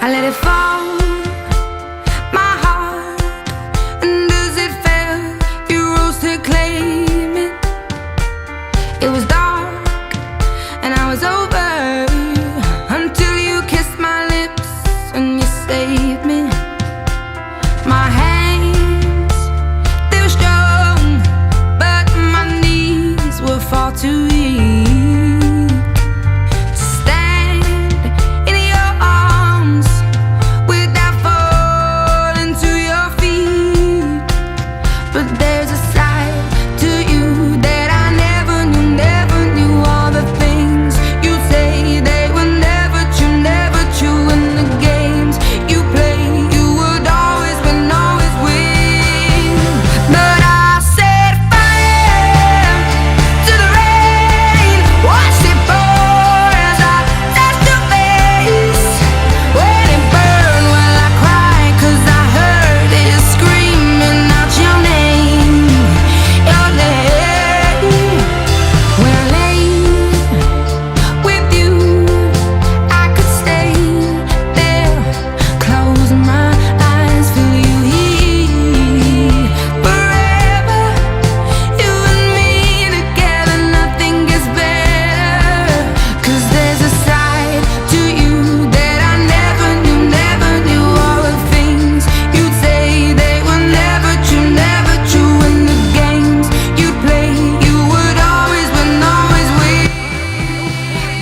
I let it fall, my heart, and as it fell, you rose to claim it. It was dark, and I was over, until you kissed my lips, and you saved me. My hands, they were strong, but my knees were far too weak to stand in your arms without falling to your feet. But there's a side to you that I never knew all the things you say, they were never true, and the games you play, you would always win, always win. But I set fire to the rain, watched it pour as I touched your face. When it burned, well I cried, 'cause I heard it screaming out your name, your name. When I lay with you, I could stay there, close my eyes, feel you here forever. You and me together, nothing gets better. 'Cause there's a side to you that I never knew all the things you'd say, they were never true, and the games you'd play, you would always win, always win.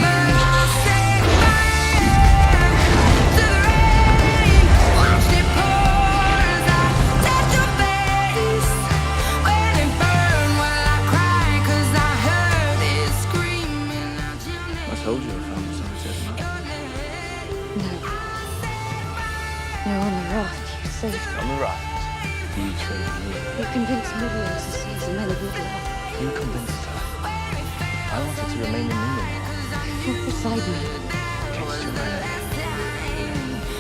But I set fire to the rain, watched it pour as I touched your face. When it burned, well I cried, 'cause I heard it screaming out your name. I told you I found the sunset. No, on the raft, you saved me. On the raft. You saved me. You convinced Midian to seize the men of Middle-earth. You convinced her. I wanted to remain in England. Fought beside me. Against your will.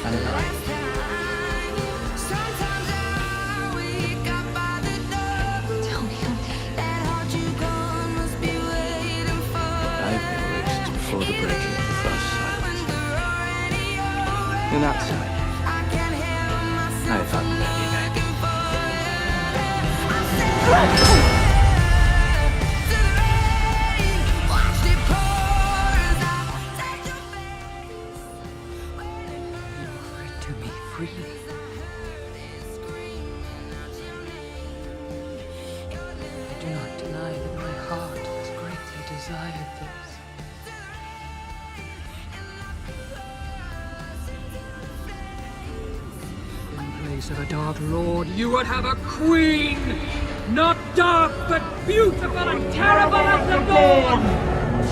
And right. Sometimes I wake up by the door, Tell me your name. that heart you gone must be waiting for. I've been released before the breaking of the first silence. In that time, I can't help myself. I've had many men. Watched it pour as I touched your face. You offer it to me freely. I do not deny that my heart has greatly desired this. In place of a dark lord, you would have a queen! Not dark, but beautiful and terrible as the dawn!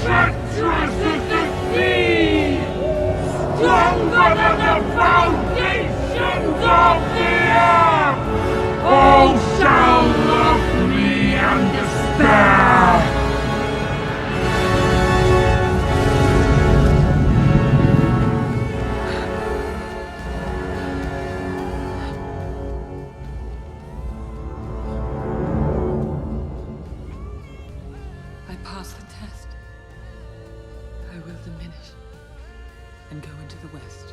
Treacherous as the sea! Stronger than the foundations of the earth! All shall love me and despair! I pass the test. I will diminish and go into the west.